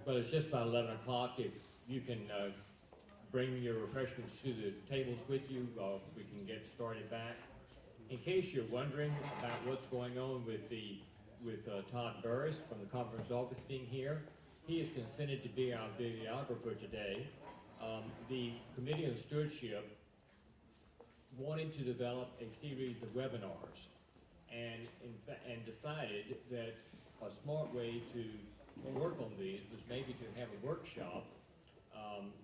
Well, it's just about 11 o'clock. If you can bring your refreshments to the tables with you, we can get started back. In case you're wondering about what's going on with Todd Burris from the conference office being here, he has consented to be our videographer today. The Committee on Stewardship wanted to develop a series of webinars and decided that a smart way to work on these was maybe to have a workshop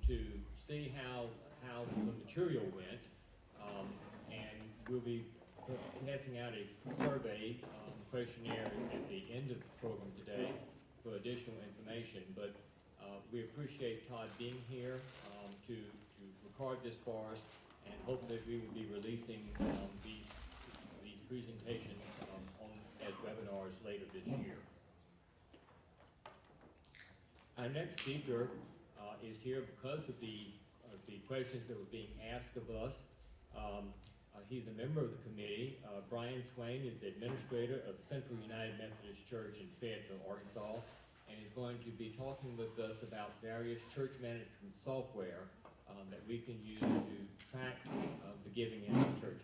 to see how the material went, and we'll be passing out a survey questionnaire at the end of the program today for additional information. But we appreciate Todd being here to record this for us, and hope that we will be releasing these presentations as webinars later this year. Our next speaker is here because of the questions that were being asked of us. He's a member of the committee. Brian Swain is the administrator of Central United Methodist Church in Fayetteville, Arkansas, and is going to be talking with us about various church management software that we can use to track the giving in our churches.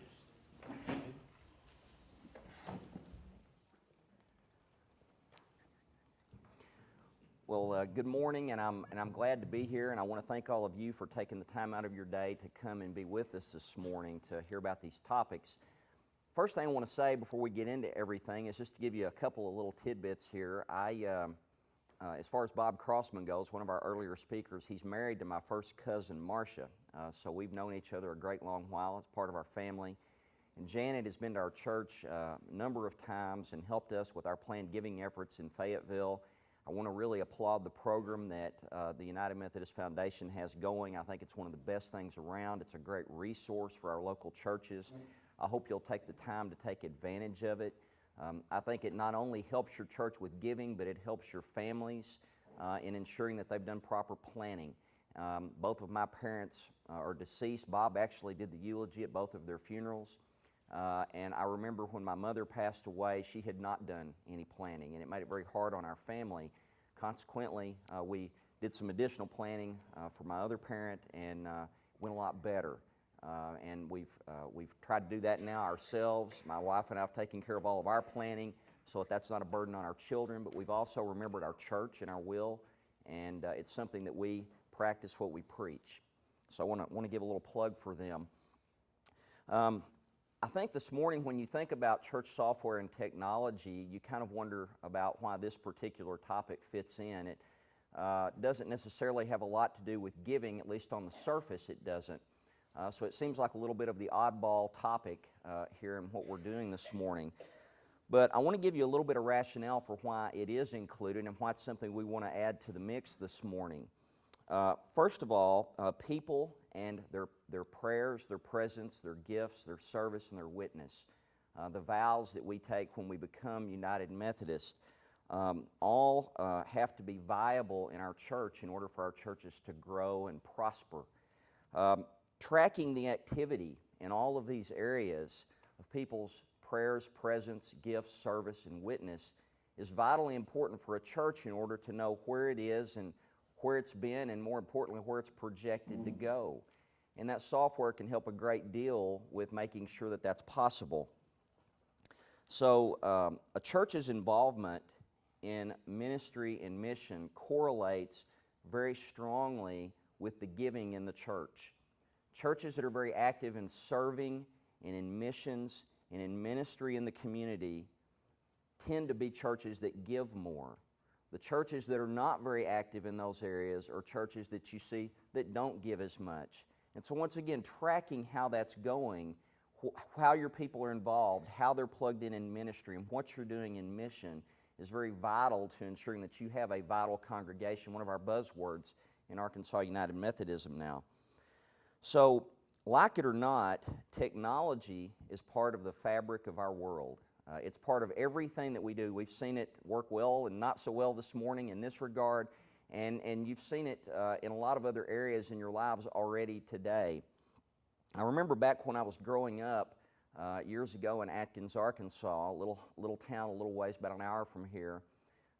Well, good morning, and I'm glad to be here, and I want to thank all of you for taking the time out of your day to come and be with us this morning to hear about these topics. First thing I want to say before we get into everything is just to give you a couple of little tidbits here. As far as Bob Crossman goes, one of our earlier speakers, he's married to my first cousin, Marcia, so we've known each other a great long while. It's part of our family. And Janet has been to our church a number of times and helped us with our planned giving efforts in Fayetteville. I want to really applaud the program that the United Methodist Foundation has going. I think it's one of the best things around. It's a great resource for our local churches. I hope you'll take the time to take advantage of it. I think it not only helps your church with giving, but it helps your families in ensuring that they've done proper planning. Both of my parents are deceased. Bob actually did the eulogy at both of their funerals. And I remember when my mother passed away, she had not done any planning, and it made it very hard on our family. Consequently, we did some additional planning for my other parent, and went a lot better. And we've tried to do that now ourselves. My wife and I have taken care of all of our planning so that that's not a burden on our children, but we've also remembered our church and our will, and it's something that we practice what we preach. So I want to give a little plug for them. I think this morning when you think about church software and technology, you kind of wonder about why this particular topic fits in. It doesn't necessarily have a lot to do with giving, at least on the surface it doesn't. So it seems like a little bit of the oddball topic here in what we're doing this morning. But I want to give you a little bit of rationale for why it is included and why it's something we want to add to the mix this morning. First of all, people and their prayers, their presence, their gifts, their service, and their witness, the vows that we take when we become United Methodist, all have to be viable in our church in order for our churches to grow and prosper. Tracking the activity in all of these areas of people's prayers, presence, gifts, service, and witness is vitally important for a church in order to know where it is and where it's been, and more importantly, where it's projected to go. And that software can help a great deal with making sure that that's possible. So a church's involvement in ministry and mission correlates very strongly with the giving in the church. Churches that are very active in serving and in missions and in ministry in the community tend to be churches that give more. The churches that are not very active in those areas are churches that you see that don't give as much. And so once again, tracking how that's going, how your people are involved, how they're plugged in ministry, and what you're doing in mission is very vital to ensuring that you have a vital congregation, one of our buzzwords in Arkansas United Methodism now. So, like it or not, technology is part of the fabric of our world. It's part of everything that we do. We've seen it work well and not so well this morning in this regard, and you've seen it in a lot of other areas in your lives already today. I remember back when I was growing up years ago in Atkins, Arkansas, a little town a little ways, about an hour from here.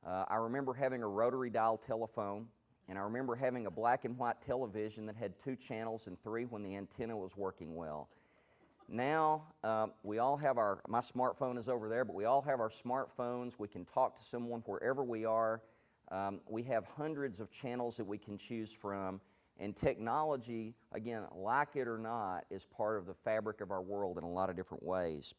I remember having a rotary dial telephone, and I remember having a black and white television that had 2 channels and 3 when the antenna was working well. Now, we all have my smartphone is over there, but we all have our smartphones. We can talk to someone wherever we are. We have hundreds of channels that we can choose from, and technology, again, like it or not, is part of the fabric of our world in a lot of different ways.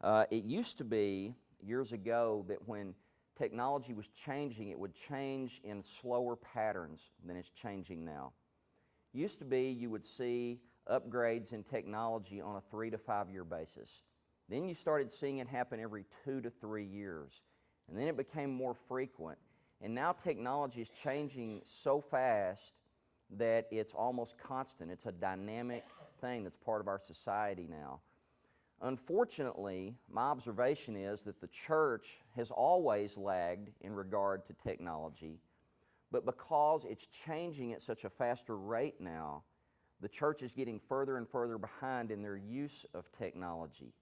It used to be, years ago, that when technology was changing, it would change in slower patterns than it's changing now. Used to be you would see upgrades in technology on a 3 to 5 year basis. Then you started seeing it happen every 2 to 3 years. And then it became more frequent. And now technology is changing so fast that it's almost constant. It's a dynamic thing that's part of our society now. Unfortunately, my observation is that the church has always lagged in regard to technology, but because it's changing at such a faster rate now, the church is getting further and further behind in their use of technology.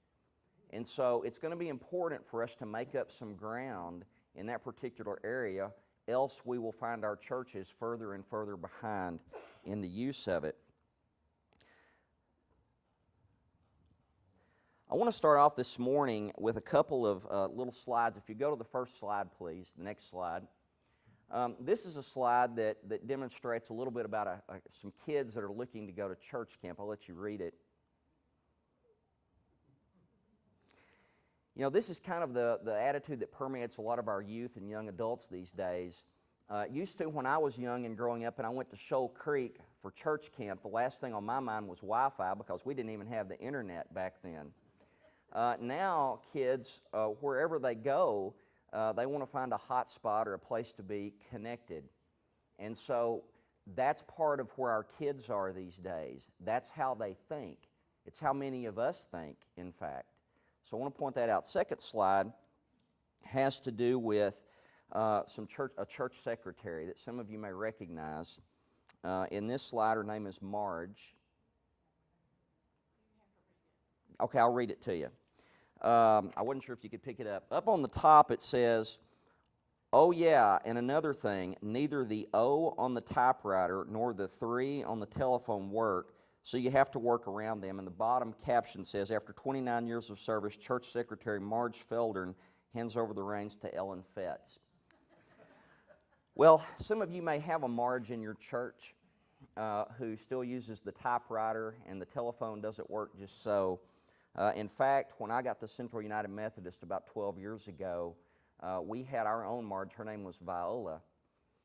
And so it's going to be important for us to make up some ground in that particular area, else we will find our churches further and further behind in the use of it. I want to start off this morning with a couple of little slides. If you go to the first slide, please, the next slide. This is a slide that demonstrates a little bit about some kids that are looking to go to church camp. I'll let you read it. You know, this is kind of the attitude that permeates a lot of our youth and young adults these days. Used to, when I was young and growing up and I went to Shoal Creek for church camp, the last thing on my mind was Wi-Fi because we didn't even have the internet back then. Now, kids, wherever they go, they want to find a hot spot or a place to be connected. And so that's part of where our kids are these days. That's how they think. It's how many of us think, in fact. So I want to point that out. Second slide has to do with a church secretary that some of you may recognize. In this slide, her name is Marge. Okay, I'll read it to you. I wasn't sure if you could pick it up. Up on the top it says, "Oh yeah, and another thing, neither the O on the typewriter nor the 3 on the telephone work, so you have to work around them." And the bottom caption says, "After 29 years of service, Church Secretary Marge Feldern hands over the reins to Ellen Fetz." Well, some of you may have a Marge in your church who still uses the typewriter and the telephone doesn't work just so. In fact, when I got to Central United Methodist about 12 years ago, we had our own Marge. Her name was Viola,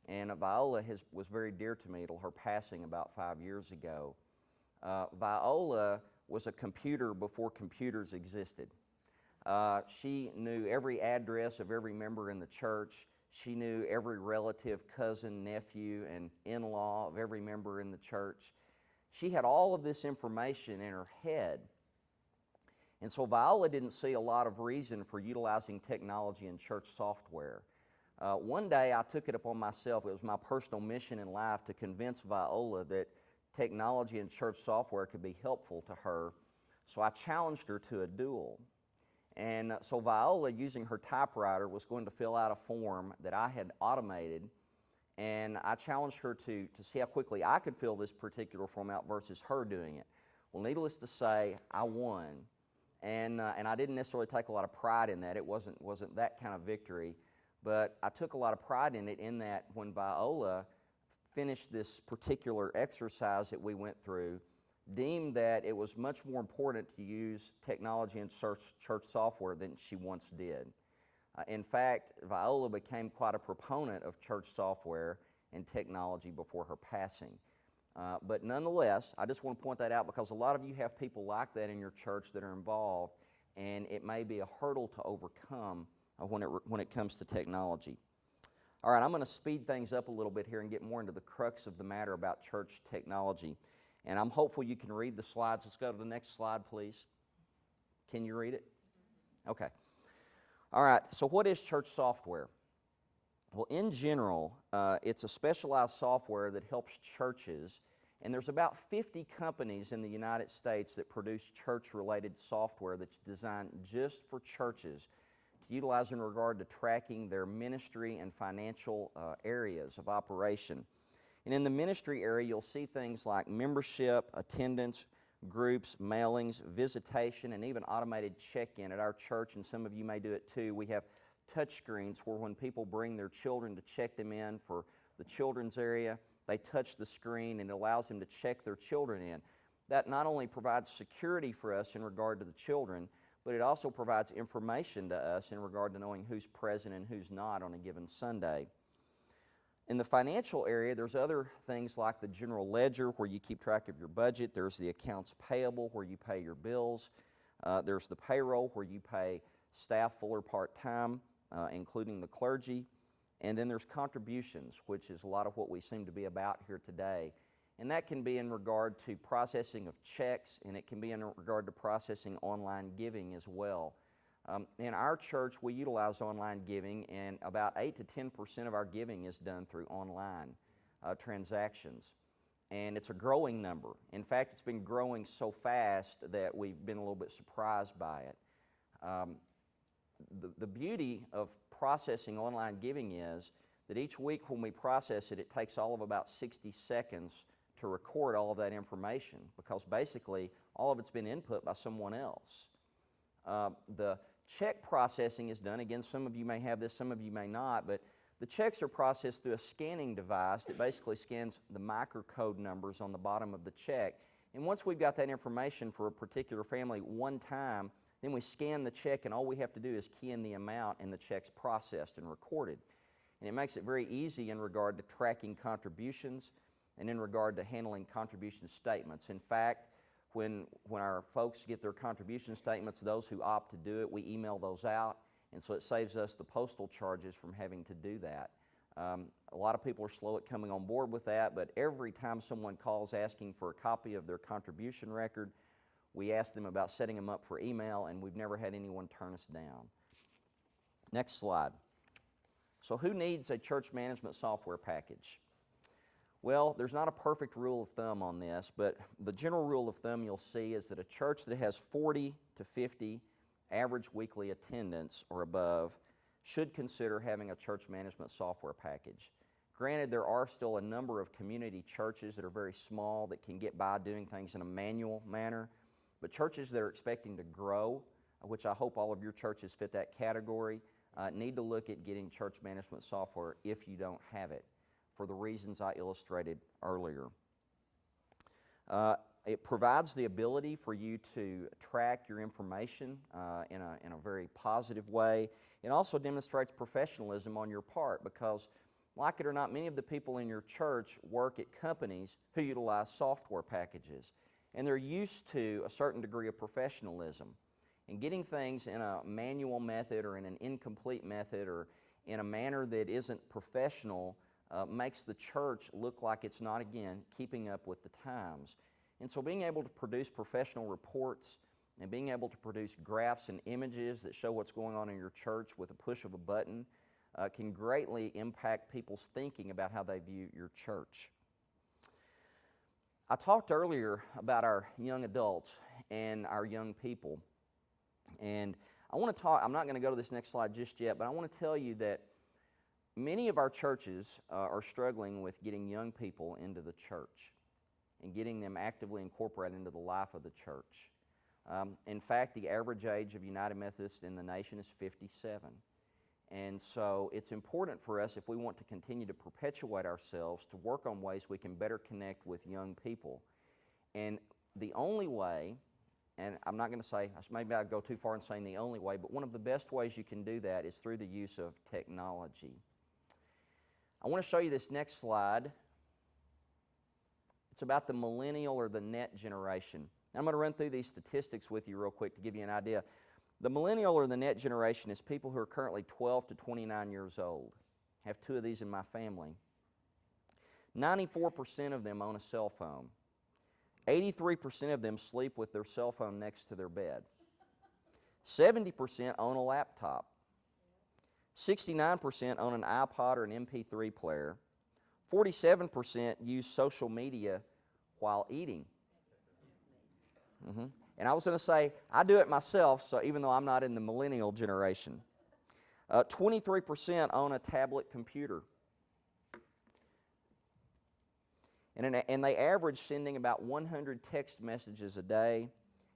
and Viola was very dear to me until her passing about 5 years ago. Viola was a computer before computers existed. She knew every address of every member in the church. She knew every relative, cousin, nephew, and in-law of every member in the church. She had all of this information in her head. And so Viola didn't see a lot of reason for utilizing technology in church software. One day I took it upon myself, it was my personal mission in life to convince Viola that technology and church software could be helpful to her. So I challenged her to a duel. And so Viola, using her typewriter, was going to fill out a form that I had automated, and I challenged her to see how quickly I could fill this particular form out versus her doing it. Well, needless to say, I won. And I didn't necessarily take a lot of pride in that. It wasn't that kind of victory. But I took a lot of pride in it in that when Viola finished this particular exercise that we went through, deemed that it was much more important to use technology and church software than she once did. In fact, Viola became quite a proponent of church software and technology before her passing. But nonetheless, I just want to point that out because a lot of you have people like that in your church that are involved, and it may be a hurdle to overcome when it comes to technology. All right, I'm going to speed things up a little bit here and get more into the crux of the matter about church technology. And I'm hopeful you can read the slides. Let's go to the next slide, please. Can you read it? Okay. All right, so what is church software? Well, in general, it's a specialized software that helps churches, and there's about 50 companies in the United States that produce church-related software that's designed just for churches to utilize in regard to tracking their ministry and financial areas of operation. And in the ministry area, you'll see things like membership, attendance, groups, mailings, visitation, and even automated check-in at our church, and some of you may do it too. We have touch screens where when people bring their children to check them in for the children's area, they touch the screen and it allows them to check their children in. That not only provides security for us in regard to the children, but it also provides information to us in regard to knowing who's present and who's not on a given Sunday. In the financial area, there's other things like the general ledger where you keep track of your budget. There's the accounts payable where you pay your bills. There's the payroll where you pay staff full or part-time, including the clergy. And then there's contributions, which is a lot of what we seem to be about here today. And that can be in regard to processing of checks, and it can be in regard to processing online giving as well. In our church, we utilize online giving, and about 8 to 10% of our giving is done through online transactions. And it's a growing number. In fact, it's been growing so fast that we've been a little bit surprised by it. The beauty of processing online giving is that each week when we process it, it takes all of about 60 seconds to record all of that information, because basically all of it's been input by someone else. The check processing is done, again, some of you may have this, some of you may not, but the checks are processed through a scanning device that basically scans the microcode numbers on the bottom of the check. And once we've got that information for a particular family one time, then we scan the check, and all we have to do is key in the amount, and the check's processed and recorded. And it makes it very easy in regard to tracking contributions and in regard to handling contribution statements. In fact, when our folks get their contribution statements, those who opt to do it, we email those out, and so it saves us the postal charges from having to do that. A lot of people are slow at coming on board with that, but every time someone calls asking for a copy of their contribution record, we ask them about setting them up for email, and we've never had anyone turn us down. Next slide. So who needs a church management software package? Well, there's not a perfect rule of thumb on this, but the general rule of thumb you'll see is that a church that has 40 to 50 average weekly attendance or above should consider having a church management software package. Granted, there are still a number of community churches that are very small that can get by doing things in a manual manner, but churches that are expecting to grow, which I hope all of your churches fit that category, need to look at getting church management software if you don't have it, for the reasons I illustrated earlier. It provides the ability for you to track your information in a very positive way. It also demonstrates professionalism on your part because, like it or not, many of the people in your church work at companies who utilize software packages, and they're used to a certain degree of professionalism. And getting things in a manual method or in an incomplete method or in a manner that isn't professional makes the church look like it's not, again, keeping up with the times. And so being able to produce professional reports and being able to produce graphs and images that show what's going on in your church with a push of a button can greatly impact people's thinking about how they view your church. I talked earlier about our young adults and our young people. And I want to talk, I'm not going to go to this next slide just yet, but I want to tell you that many of our churches are struggling with getting young people into the church and getting them actively incorporated into the life of the church. In fact, the average age of United Methodists in the nation is 57. And so it's important for us, if we want to continue to perpetuate ourselves, to work on ways we can better connect with young people. And the only way, and I'm not going to say, maybe I'd go too far in saying the only way, but one of the best ways you can do that is through the use of technology. I want to show you this next slide. It's about the millennial or the net generation. I'm going to run through these statistics with you real quick to give you an idea. The millennial or the net generation is people who are currently 12 to 29 years old. I have two of these in my family. 94% of them own a cell phone. 83% of them sleep with their cell phone next to their bed. 70% own a laptop. 69% own an iPod or an MP3 player. 47% use social media while eating. And I was going to say, I do it myself, so even though I'm not in the millennial generation. 23% own a tablet computer. And they average sending about 100 text messages a day,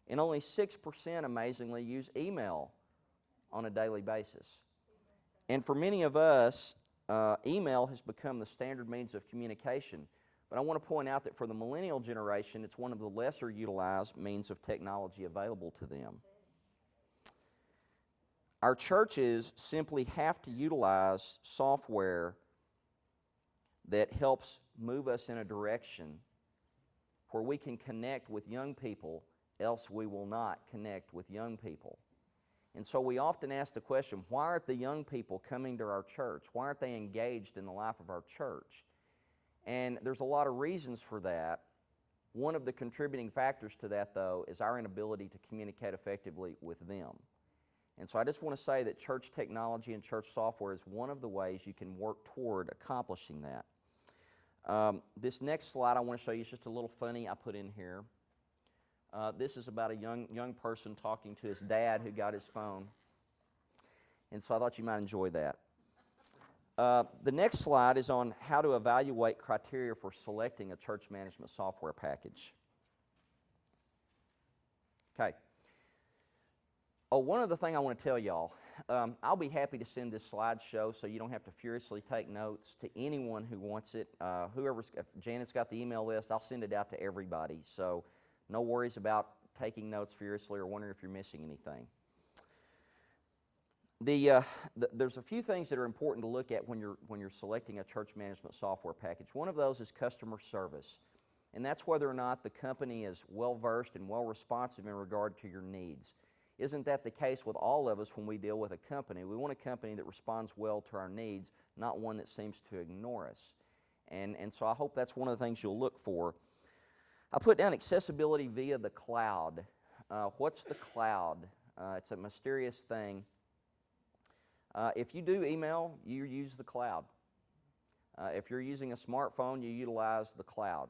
and only 6%, amazingly, use email on a daily basis. And for many of us, email has become the standard means of communication. But I want to point out that for the millennial generation, it's one of the lesser utilized means of technology available to them. Our churches simply have to utilize software that helps move us in a direction where we can connect with young people, else we will not connect with young people. And so we often ask the question, why aren't the young people coming to our church? Why aren't they engaged in the life of our church? And there's a lot of reasons for that. One of the contributing factors to that, though, is our inability to communicate effectively with them. And so I just want to say that church technology and church software is one of the ways you can work toward accomplishing that. This next slide I want to show you is just a little funny I put in here. This is about a young person talking to his dad who got his phone. And so I thought you might enjoy that. The next slide is on how to evaluate criteria for selecting a church management software package. Okay. Oh, one other thing I want to tell y'all. I'll be happy to send this slideshow so you don't have to furiously take notes to anyone who wants it. If Janet's got the email list, I'll send it out to everybody. So no worries about taking notes furiously or wondering if you're missing anything. There's a few things that are important to look at when you're selecting a church management software package. One of those is customer service, and that's whether or not the company is well-versed and well-responsive in regard to your needs. Isn't that the case with all of us when we deal with a company? We want a company that responds well to our needs, not one that seems to ignore us. And so I hope that's one of the things you'll look for. I put down accessibility via the cloud. What's the cloud? It's a mysterious thing. If you do email, you use the cloud. If you're using a smartphone, you utilize the cloud.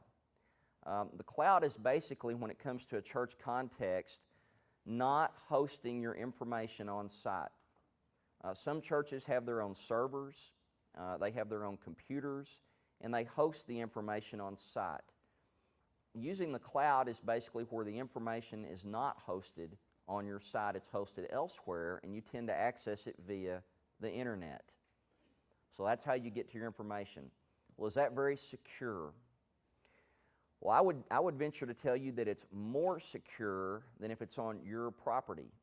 The cloud is basically, when it comes to a church context, not hosting your information on site. Some churches have their own servers, they have their own computers, and they host the information on site. Using the cloud is basically where the information is not hosted on your site, it's hosted elsewhere, and you tend to access it via the internet. So that's how you get to your information. Well, is that very secure? Well, I would venture to tell you that it's more secure than if it's on your property.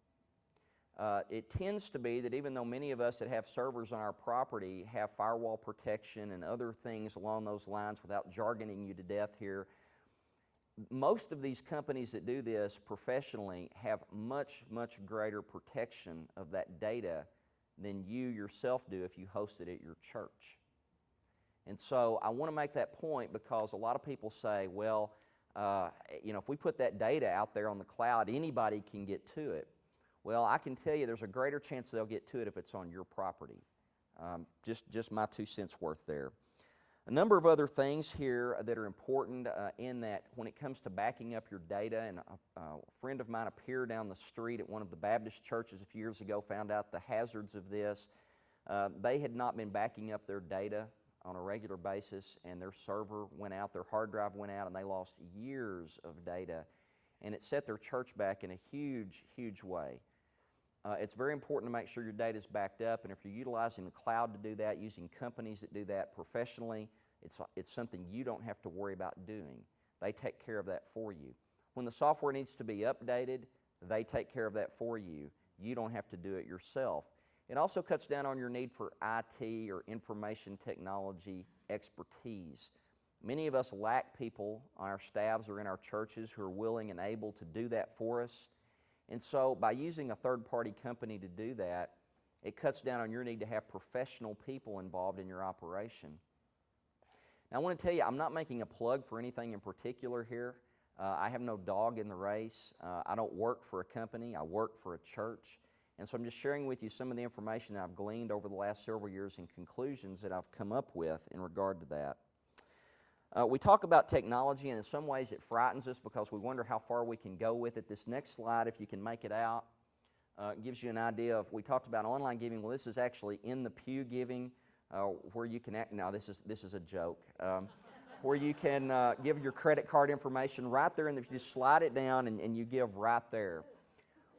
It tends to be that even though many of us that have servers on our property have firewall protection and other things along those lines, without jargoning you to death here, most of these companies that do this professionally have much, much greater protection of that data than you yourself do if you host it at your church. And so I want to make that point because a lot of people say, well, if we put that data out there on the cloud, anybody can get to it. Well, I can tell you there's a greater chance they'll get to it if it's on your property. Just my 2 cents worth there. A number of other things here that are important in that when it comes to backing up your data, and a friend of mine, a peer down the street at one of the Baptist churches a few years ago, found out the hazards of this. They had not been backing up their data on a regular basis, and their server went out, their hard drive went out, and they lost years of data, and it set their church back in a huge, huge way. It's very important to make sure your data is backed up, and if you're utilizing the cloud to do that, using companies that do that professionally, it's something you don't have to worry about doing. They take care of that for you. When the software needs to be updated, they take care of that for you. You don't have to do it yourself. It also cuts down on your need for IT or information technology expertise. Many of us lack people on our staffs or in our churches who are willing and able to do that for us. And so by using a third-party company to do that, it cuts down on your need to have professional people involved in your operation. Now I want to tell you, I'm not making a plug for anything in particular here. I have no dog in the race. I don't work for a company. I work for a church. And so I'm just sharing with you some of the information that I've gleaned over the last several years and conclusions that I've come up with in regard to that. We talk about technology, and in some ways it frightens us because we wonder how far we can go with it. This next slide, if you can make it out, Gives you an idea of, we talked about online giving. Well, this is actually in the pew giving, where you can now this is a joke, where you can give your credit card information right there, and if you just slide it down and you give right there.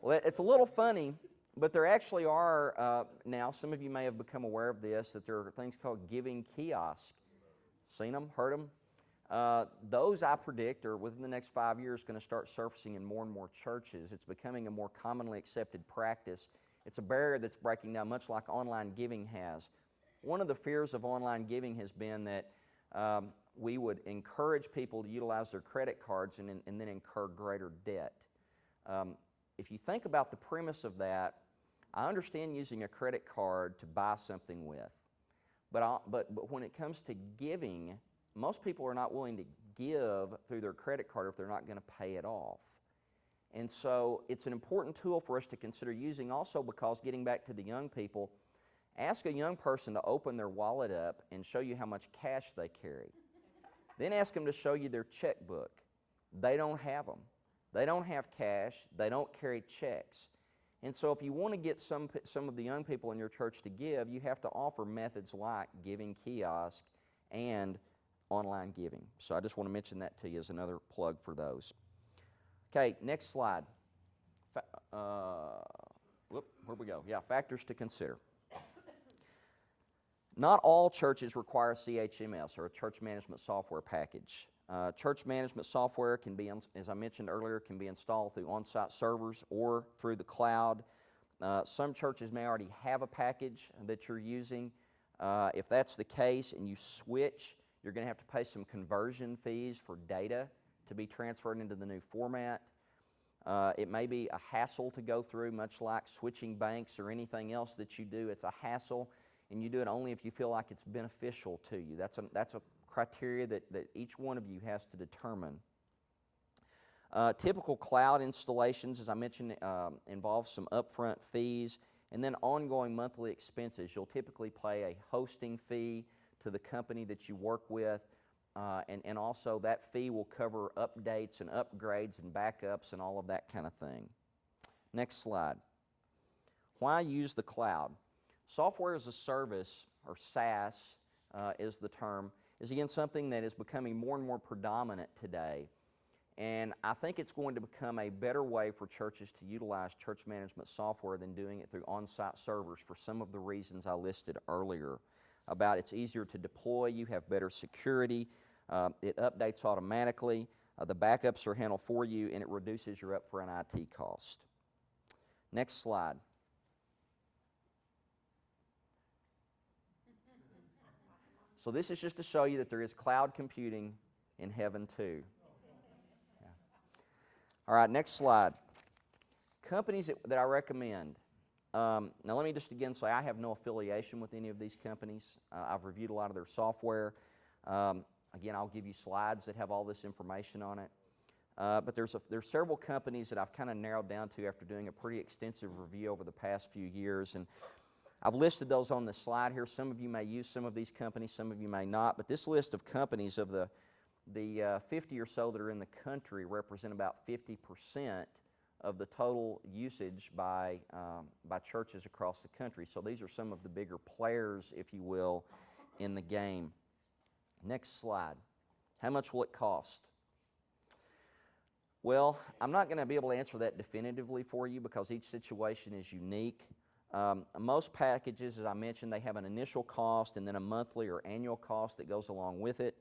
Well, it's a little funny, but there actually are now, some of you may have become aware of this, that there are things called giving kiosks. Seen them? Heard them? Those, I predict, are within the next 5 years going to start surfacing in more and more churches. It's becoming a more commonly accepted practice. It's a barrier that's breaking down, much like online giving has. One of the fears of online giving has been that we would encourage people to utilize their credit cards and then incur greater debt. If you think about the premise of that, I understand using a credit card to buy something with. But when it comes to giving, most people are not willing to give through their credit card if they're not going to pay it off. And so it's an important tool for us to consider using, also because, getting back to the young people, ask a young person to open their wallet up and show you how much cash they carry. Then ask them to show you their checkbook. They don't have them. They don't have cash. They don't carry checks. And so if you want to get some of the young people in your church to give, you have to offer methods like giving kiosk and online giving. So I just want to mention that to you as another plug for those. Okay, next slide. Where'd we go? Yeah, factors to consider. Not all churches require CHMS, or a church management software package. Church management software can be, as I mentioned earlier, can be installed through on-site servers or through the cloud. Some churches may already have a package that you're using. If that's the case and you switch, you're going to have to pay some conversion fees for data to be transferred into the new format. It may be a hassle to go through, much like switching banks or anything else that you do. It's a hassle, and you do it only if you feel like it's beneficial to you. That's a criteria that each one of you has to determine. Typical cloud installations, as I mentioned, involve some upfront fees and then ongoing monthly expenses. You'll typically pay a hosting fee to the company that you work with, and also that fee will cover updates and upgrades and backups and all of that kind of thing. Next slide. Why use the cloud? Software as a service, or SaaS is the term, is again something that is becoming more and more predominant today. And I think it's going to become a better way for churches to utilize church management software than doing it through on-site servers, for some of the reasons I listed earlier. About it's easier to deploy, you have better security, it updates automatically, the backups are handled for you, and it reduces your upfront IT cost. Next slide. So this is just to show you that there is cloud computing in heaven too. Yeah. All right, next slide. Companies that I recommend. Now let me just again say I have no affiliation with any of these companies. I've reviewed a lot of their software. Again, I'll give you slides that have all this information on it. But there's several companies that I've kind of narrowed down to after doing a pretty extensive review over the past few years. And I've listed those on the slide here. Some of you may use some of these companies, some of you may not. But this list of companies, of the 50 or so that are in the country, represent about 50% of the total usage by churches across the country. So these are some of the bigger players, if you will, in the game. Next slide. How much will it cost? Well, I'm not going to be able to answer that definitively for you because each situation is unique. Most packages, as I mentioned, they have an initial cost and then a monthly or annual cost that goes along with it.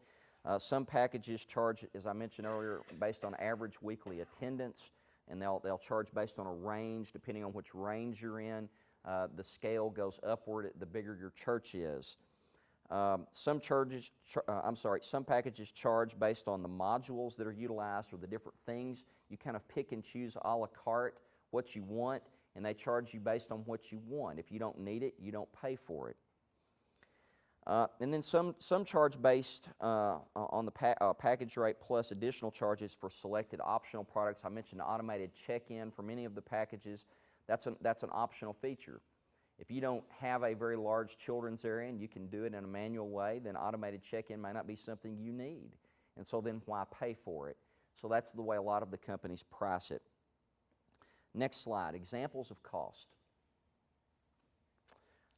Some packages charge, as I mentioned earlier, based on average weekly attendance, and they'll charge based on a range. Depending on which range you're in, the scale goes upward the bigger your church is. Some packages charge based on the modules that are utilized or the different things. You kind of pick and choose a la carte what you want, and they charge you based on what you want. If you don't need it, you don't pay for it. And then some charge based on the package rate plus additional charges for selected optional products. I mentioned automated check-in for many of the packages. That's an optional feature. If you don't have a very large children's area and you can do it in a manual way, then automated check-in may not be something you need. And so then why pay for it? So that's the way a lot of the companies price it. Next slide, examples of cost.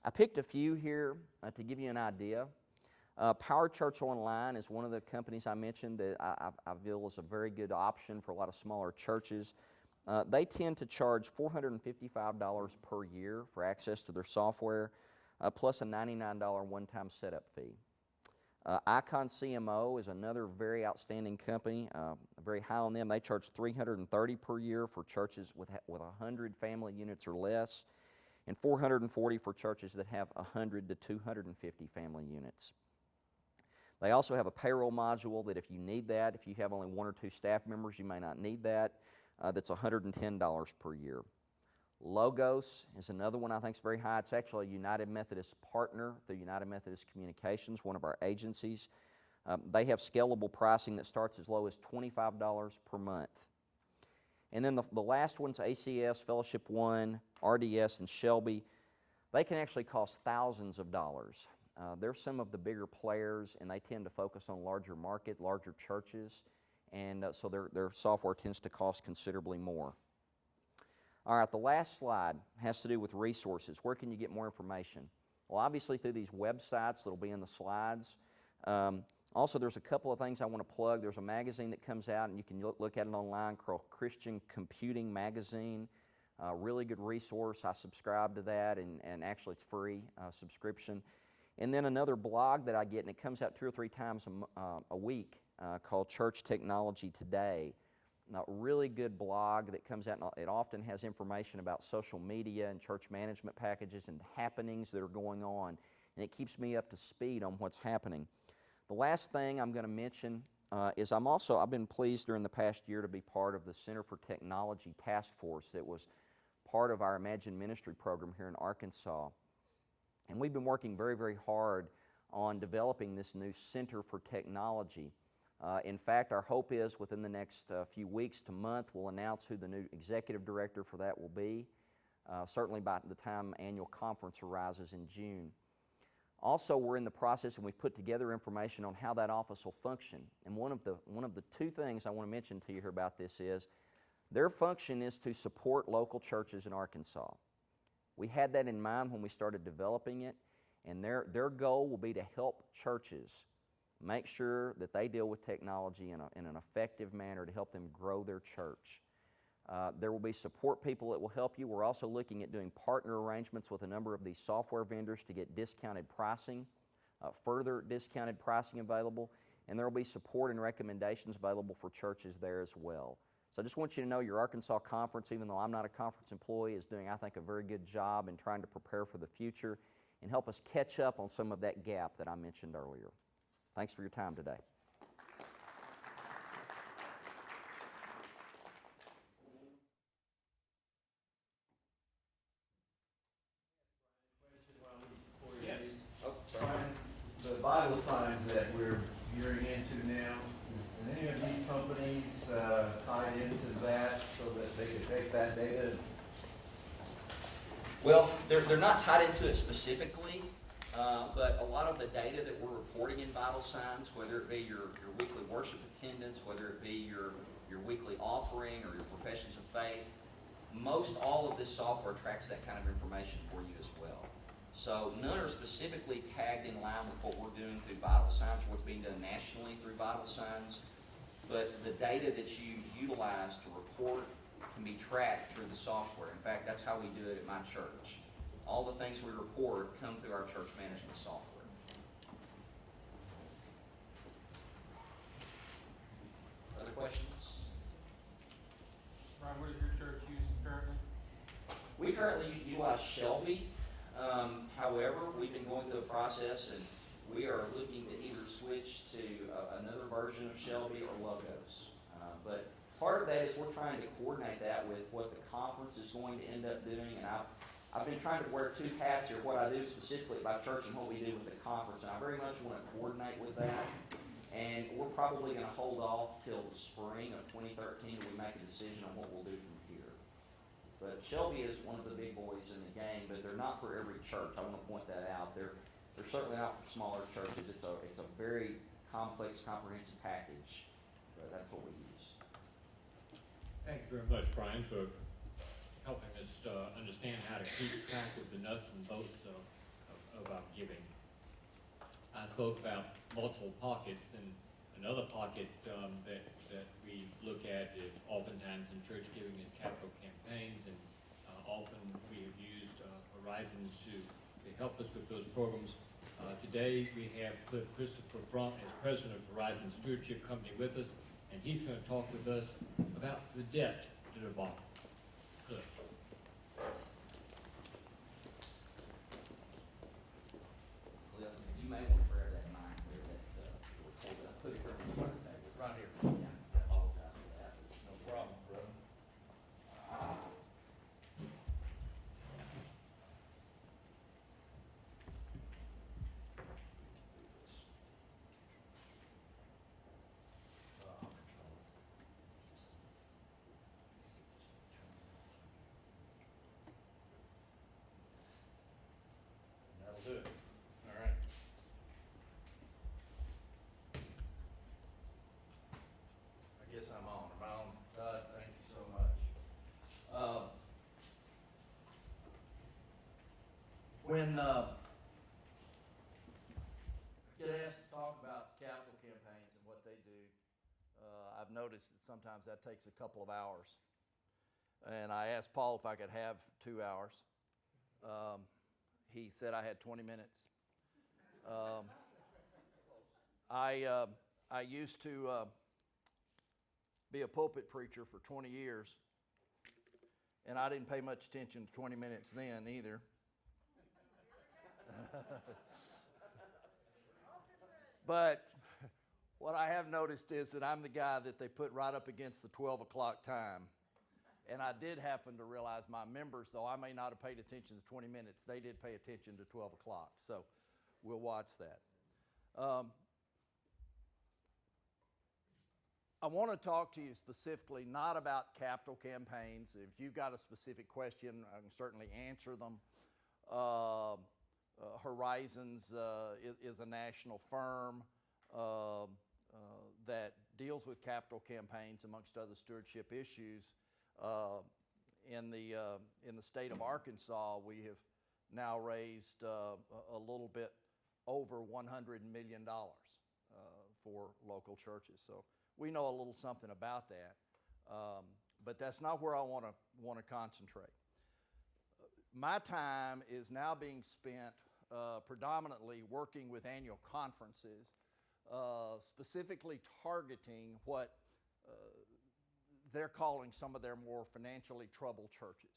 I picked a few here to give you an idea. Power Church Online is one of the companies I mentioned that I feel is a very good option for a lot of smaller churches. They tend to charge $455 per year for access to their software, plus a $99 one-time setup fee. Icon CMO is another very outstanding company, very high on them. They charge $330 per year for churches with 100 family units or less, and $440 for churches that have 100 to 250 family units. They also have a payroll module that if you need that, if you have only 1 or 2 staff members, you may not need that. That's $110 per year. Logos is another one I think is very high. It's actually a United Methodist partner through United Methodist Communications, one of our agencies. They have scalable pricing that starts as low as $25 per month. And then the last ones, ACS, Fellowship One, RDS, and Shelby, they can actually cost thousands of dollars. They're some of the bigger players, and they tend to focus on larger market, larger churches, and so their software tends to cost considerably more. All right, the last slide has to do with resources. Where can you get more information? Well, obviously through these websites that'll be in the slides. Also, there's a couple of things I want to plug. There's a magazine that comes out, and you can look at it online called Christian Computing Magazine. Really good resource. I subscribe to that, and actually it's free subscription. And then another blog that I get, and it comes out 2 or 3 times a week, called Church Technology Today. A really good blog that comes out, and it often has information about social media and church management packages and happenings that are going on, and it keeps me up to speed on what's happening. The last thing I'm going to mention is I've been pleased during the past year to be part of the Center for Technology Task Force that was part of our Imagine Ministry program here in Arkansas. And we've been working very, very hard on developing this new Center for Technology. In fact, our hope is within the next few weeks to month, we'll announce who the new executive director for that will be, certainly by the time annual conference arises in June. Also, we're in the process, and we've put together information on how that office will function. And one of the 2 things I want to mention to you here about this is their function is to support local churches in Arkansas. We had that in mind when we started developing it, and their goal will be to help churches make sure that they deal with technology in an effective manner to help them grow their church. There will be support people that will help you. We're also looking at doing partner arrangements with a number of these software vendors to get discounted pricing, further discounted pricing available, and there will be support and recommendations available for churches there as well. So I just want you to know your Arkansas Conference, even though I'm not a conference employee, is doing, I think, a very good job in trying to prepare for the future and help us catch up on some of that gap that I mentioned earlier. Thanks for your time today. Yes. Oh, Brian, the vital signs that we're gearing into now, is any of these companies tied into that so that they could take that data? Well, they're not tied into it specifically, but a lot of the data that we're reporting in Vital Signs, whether it be your weekly worship attendance, whether it be your weekly offering or your professions of faith, most all of this software tracks that kind of information for you as well. So none are specifically tagged in line with what we're doing through Vital Signs, or what's being done nationally through Vital Signs, but the data that you utilize to report can be tracked through the software. In fact, that's how we do it at my church. All the things we report come through our church management software. Other questions? Ron, what is your church using currently? We currently utilize Shelby. However, we've been going through a process, and we are looking to either switch to another version of Shelby or Logos. But part of that is we're trying to coordinate that with what the conference is going to end up doing, and I've been trying to wear 2 hats here, what I do specifically by church and what we do with the conference, and I very much want to coordinate with that. And we're probably going to hold off till the spring of 2013 when we make a decision on what we'll do from here. But Shelby is one of the big boys in the game, but they're not for every church. I want to point that out. They're certainly not for smaller churches. It's a very complex, comprehensive package, but that's what we use. Thank you very much, Brian, for helping us understand how to keep track of the nuts and bolts of our giving. I spoke about multiple pockets, and another pocket that we look at is oftentimes in church giving is capital campaigns, and often we have used Horizons to help us with those programs. Today we have Cliff Christopher Frump as president of Horizon Stewardship Company with us, and he's going to talk with us about the debt that are involved. Cliff. Cliff, you may want to bear that in mind here that put it here on the center table. Right here. Yeah, I apologize for that. No problem, brother. That'll do it. All right. I guess I'm on. Am I on? Todd, thank you so much. When I get asked to talk about capital campaigns and what they do, I've noticed that sometimes that takes a couple of hours. And I asked Paul if I could have 2 hours. He said I had 20 minutes. I used to be a pulpit preacher for 20 years, and I didn't pay much attention to 20 minutes then either. But what I have noticed is that I'm the guy that they put right up against the 12 o'clock time. And I did happen to realize my members, though I may not have paid attention to 20 minutes, they did pay attention to 12 o'clock. So we'll watch that. I want to talk to you specifically not about capital campaigns. If you've got a specific question, I can certainly answer them. Horizons is a national firm that deals with capital campaigns amongst other stewardship issues. In the state of Arkansas, we have now raised a little bit over $100 million for local churches. So we know a little something about that, but that's not where I want to concentrate. My time is now being spent predominantly working with annual conferences, specifically targeting what they're calling some of their more financially troubled churches.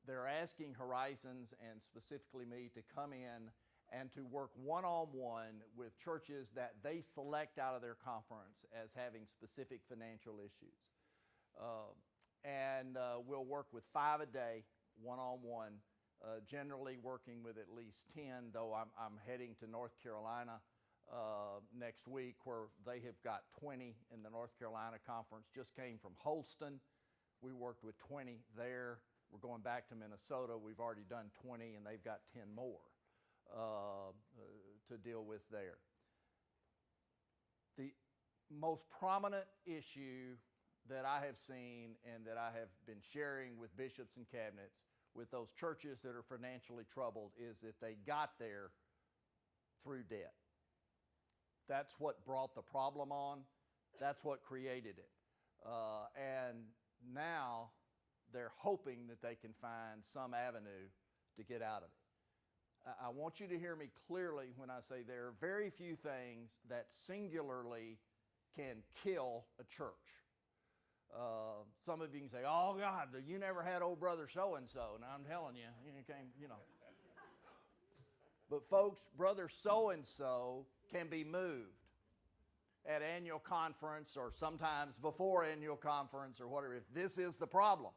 They're asking Horizons and specifically me to come in and to work one-on-one with churches that they select out of their conference as having specific financial issues. We'll work with 5 a day, one-on-one, generally working with at least 10, though I'm heading to North Carolina next week, where they have got 20 in the North Carolina conference. Just came from Holston. We worked with 20 there. We're going back to Minnesota. We've already done 20, and they've got 10 more to deal with there. The most prominent issue that I have seen and that I have been sharing with bishops and cabinets with those churches that are financially troubled is that they got there through debt. That's what brought the problem on. That's what created it. And now they're hoping that they can find some avenue to get out of it. I want you to hear me clearly when I say there are very few things that singularly can kill a church. Some of you can say, oh God, you never had old brother so-and-so. And I'm telling you, you know. But folks, brother so-and-so can be moved at annual conference or sometimes before annual conference or whatever. If this is the problem,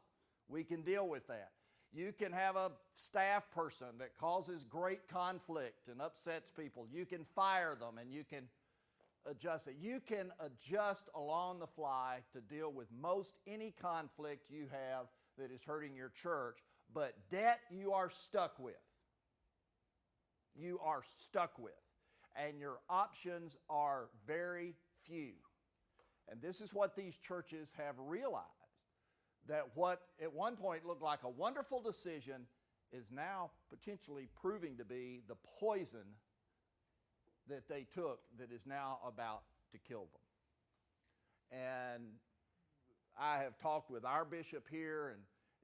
we can deal with that. You can have a staff person that causes great conflict and upsets people. You can fire them and you can adjust it. You can adjust along the fly to deal with most any conflict you have that is hurting your church, but debt you are stuck with. You are stuck with. And your options are very few. And this is what these churches have realized. that what at one point looked like a wonderful decision is now potentially proving to be the poison that they took that is now about to kill them. And I have talked with our bishop here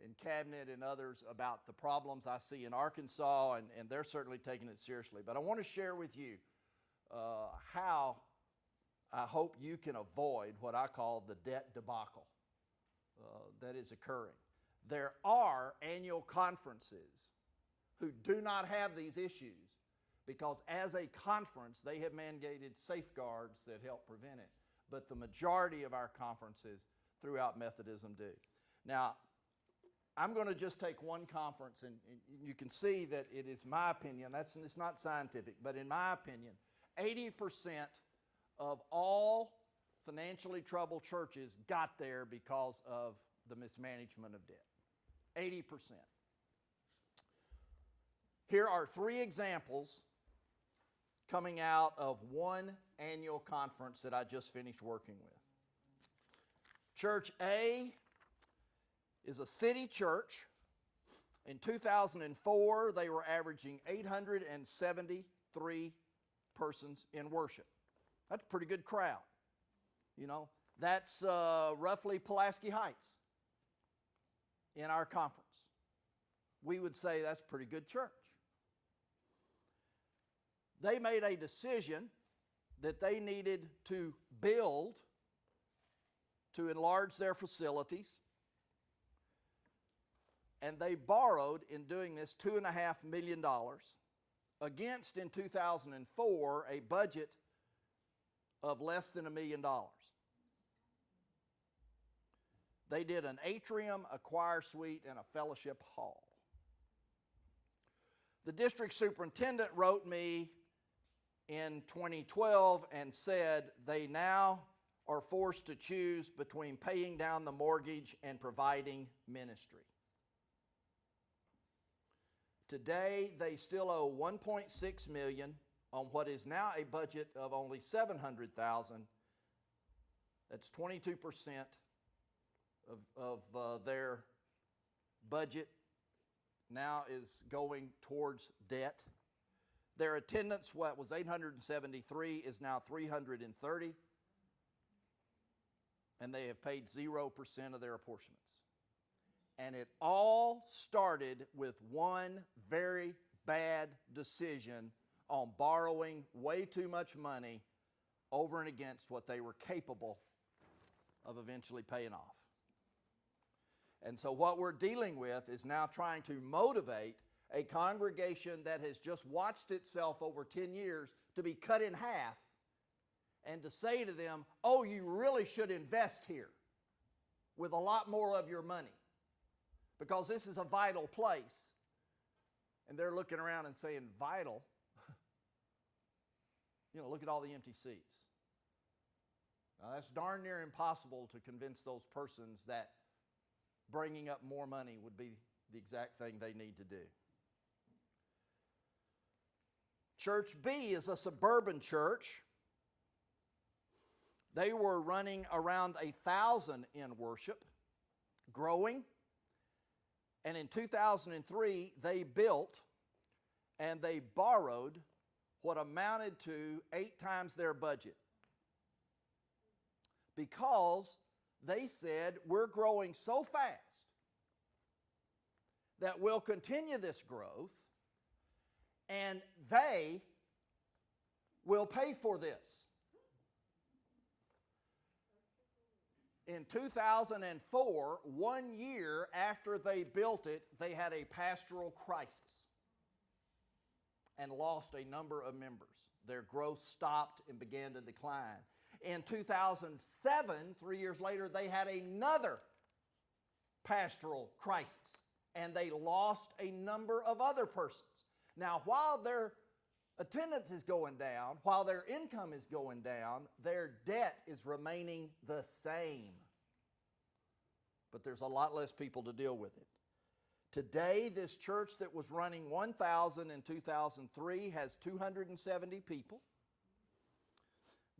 and cabinet and others about the problems I see in Arkansas, and they're certainly taking it seriously. But I want to share with you how I hope you can avoid what I call the debt debacle that is occurring. There are annual conferences who do not have these issues because as a conference they have mandated safeguards that help prevent it. But the majority of our conferences throughout Methodism do. Now, I'm going to just take one conference, and you can see that it is my opinion. It's not scientific, but in my opinion, 80% of all financially troubled churches got there because of the mismanagement of debt. 80%. Here are 3 examples coming out of one annual conference that I just finished working with. Church A is a city church. In 2004, they were averaging 873 persons in worship. That's a pretty good crowd. You know, that's roughly Pulaski Heights in our conference. We would say that's a pretty good church. They made a decision that they needed to build to enlarge their facilities, and they borrowed in doing this $2.5 million against, in 2004, a budget of less than $1 million. They did an atrium, a choir suite, and a fellowship hall. The district superintendent wrote me in 2012 and said they now are forced to choose between paying down the mortgage and providing ministry. Today, they still owe $1.6 million on what is now a budget of only $700,000. That's 22% of their budget now is going towards debt. Their attendance, what was 873, is now 330, and they have paid 0% of their apportionments. And it all started with one very bad decision on borrowing way too much money over and against what they were capable of eventually paying off. And so what we're dealing with is now trying to motivate a congregation that has just watched itself over 10 years to be cut in half, and to say to them, oh, you really should invest here with a lot more of your money because this is a vital place. And they're looking around and saying, vital? You know, look at all the empty seats. Now, that's darn near impossible to convince those persons that bringing up more money would be the exact thing they need to do. Church B is a suburban church. They were running around 1,000 in worship, growing. And in 2003, they built and they borrowed what amounted to 8 times their budget. Because they said, we're growing so fast that we'll continue this growth and they will pay for this. In 2004, 1 year after they built it, they had a pastoral crisis and lost a number of members. Their growth stopped and began to decline. In 2007, 3 years later, they had another pastoral crisis, and they lost a number of other persons. Now, while their attendance is going down, while their income is going down, their debt is remaining the same. But there's a lot less people to deal with it. Today, this church that was running 1,000 in 2003 has 270 people.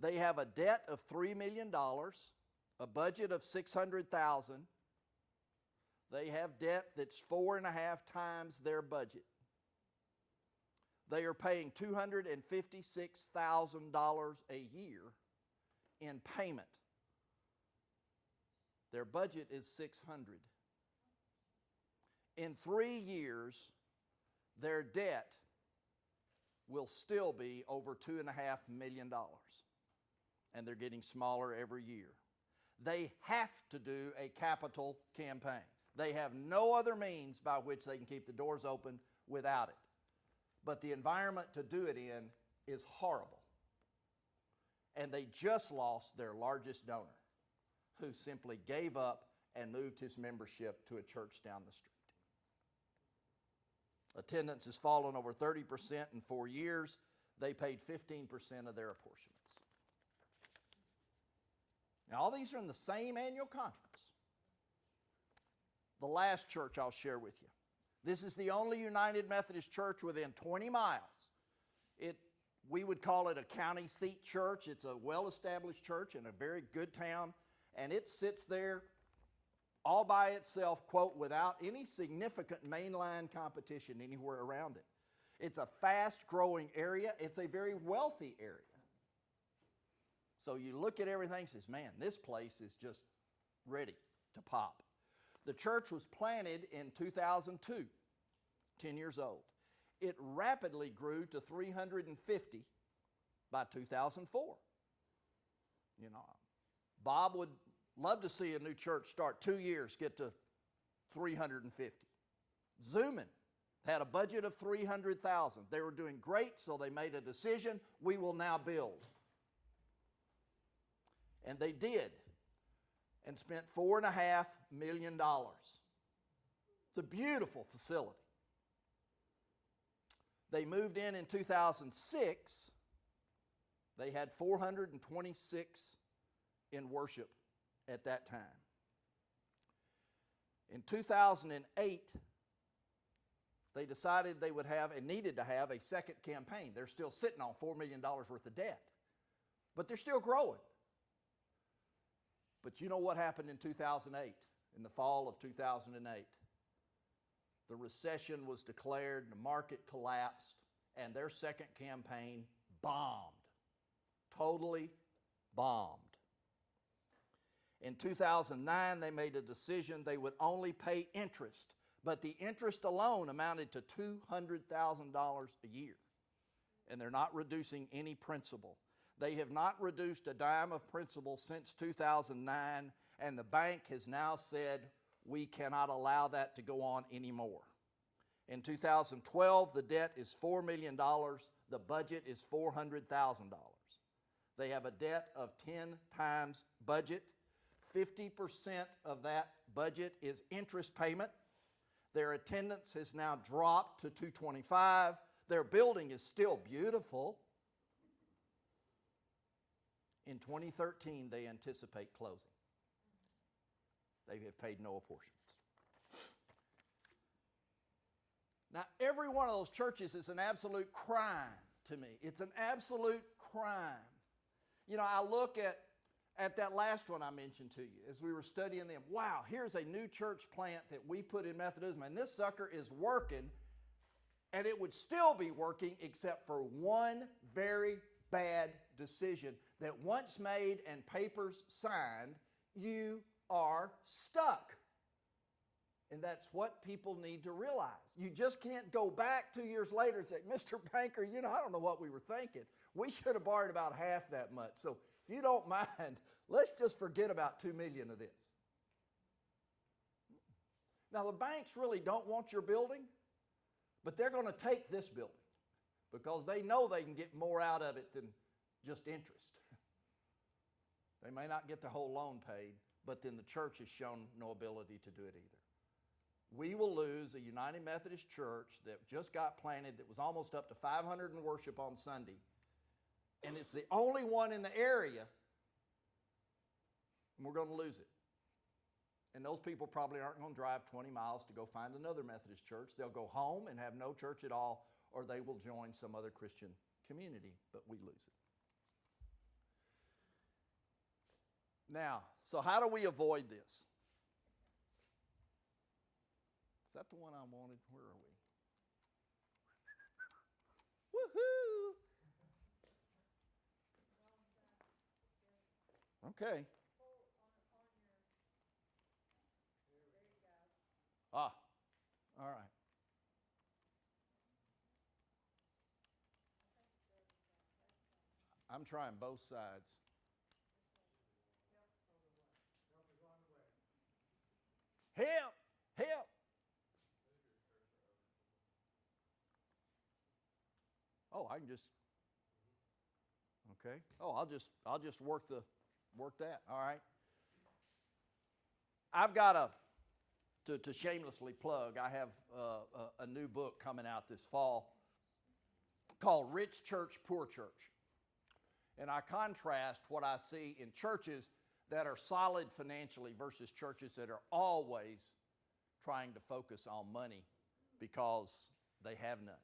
They have a debt of $3 million, a budget of $600,000, They have debt that's 4.5 times their budget. They are paying $256,000 a year in payment. Their budget is $600,000. In 3 years, their debt will still be over $2.5 million. And they're getting smaller every year. They have to do a capital campaign. They have no other means by which they can keep the doors open without it. But the environment to do it in is horrible. And they just lost their largest donor, who simply gave up and moved his membership to a church down the street. Attendance has fallen over 30% in 4 years. They paid 15% of their apportionments. Now, all these are in the same annual conference. The last church I'll share with you. This is the only United Methodist church within 20 miles. We would call it a county seat church. It's a well-established church in a very good town, and it sits there all by itself, quote, without any significant mainline competition anywhere around it. It's a fast-growing area. It's a very wealthy area. So you look at everything and says, man, this place is just ready to pop. The church was planted in 2002, 10 years old. It rapidly grew to 350 by 2004. You know, Bob would love to see a new church start 2 years, get to 350. Zoomin had a budget of $300,000. They were doing great, so they made a decision, we will now build. And they did, and spent $4.5 million. It's a beautiful facility. They moved in 2006. They had 426 in worship at that time. In 2008, they decided they would have and needed to have a second campaign. They're still sitting on $4 million worth of debt, but they're still growing. But you know what happened in 2008, in the fall of 2008? The recession was declared, the market collapsed, and their second campaign bombed. Totally bombed. In 2009, they made a decision they would only pay interest, but the interest alone amounted to $200,000 a year, and they're not reducing any principal. They have not reduced a dime of principal since 2009, and the bank has now said, we cannot allow that to go on anymore. In 2012, the debt is $4 million. The budget is $400,000. They have a debt of 10 times budget. 50% of that budget is interest payment. Their attendance has now dropped to 225. Their building is still beautiful. In 2013, they anticipate closing. They have paid no apportionments. Now, every one of those churches is an absolute crime to me. It's an absolute crime. You know, I look at that last one I mentioned to you as we were studying them. Wow, here's a new church plant that we put in Methodism, and this sucker is working, and it would still be working except for one very bad decision that once made and papers signed, you are stuck. And that's what people need to realize. You just can't go back 2 years later and say, Mr. Banker, you know, I don't know what we were thinking. We should have borrowed about half that much. So if you don't mind, let's just forget about $2 million of this. Now, the banks really don't want your building, but they're going to take this building because they know they can get more out of it than just interest. They may not get the whole loan paid, but then the church has shown no ability to do it either. We will lose a United Methodist church that just got planted that was almost up to 500 in worship on Sunday, and it's the only one in the area, and we're going to lose it. And those people probably aren't going to drive 20 miles to go find another Methodist church. They'll go home and have no church at all, or they will join some other Christian community, but we lose it. Now, so how do we avoid this? that the one I wanted? Where are we? Woohoo! Okay. Ah, all right. I'm trying both sides. Help! Help! Oh, I can just. Okay. Oh, I'll just work that. All right. I've got to shamelessly plug. I have a new book coming out this fall called Rich Church, Poor Church. And I contrast what I see in churches that are solid financially versus churches that are always trying to focus on money because they have none.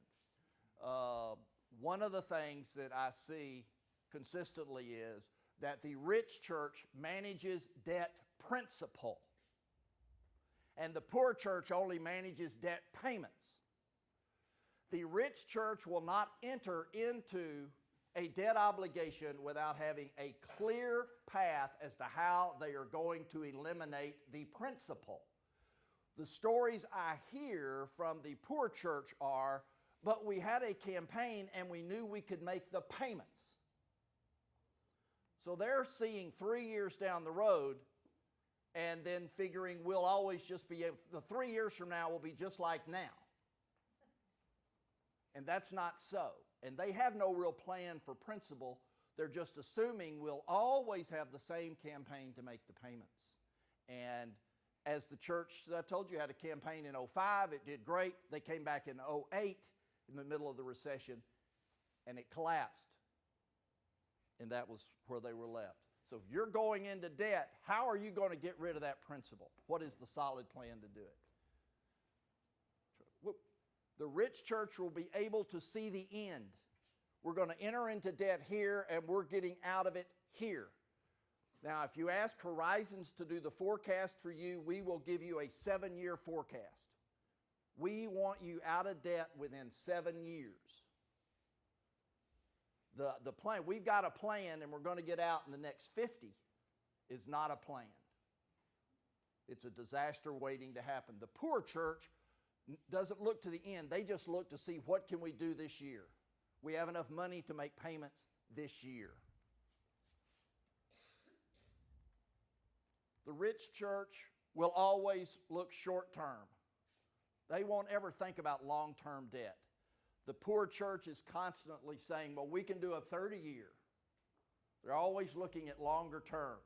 One of the things that I see consistently is that the rich church manages debt principal, and the poor church only manages debt payments. The rich church will not enter into a debt obligation without having a clear path as to how they are going to eliminate the principal. The stories I hear from the poor church are, but we had a campaign and we knew we could make the payments. So they're seeing 3 years down the road and then figuring we'll always just be able, the 3 years from now will be just like now. And that's not so. And they have no real plan for principle. They're just assuming we'll always have the same campaign to make the payments. And as the church, as I told you, had a campaign in 2005, it did great. They came back in 2008 in the middle of the recession, and it collapsed. And that was where they were left. So if you're going into debt, how are you going to get rid of that principal? What is the solid plan to do it? The rich church will be able to see the end. We're going to enter into debt here, and we're getting out of it here. Now, if you ask Horizons to do the forecast for you, we will give you a 7-year forecast. We want you out of debt within 7 years. The plan, we've got a plan, and we're going to get out in the next 50, is not a plan. It's a disaster waiting to happen. The poor church doesn't look to the end. They just look to see what can we do this year. We have enough money to make payments this year. The rich church will always look short term. They won't ever think about long-term debt. The poor church is constantly saying, well, we can do a 30-year. They're always looking at longer terms.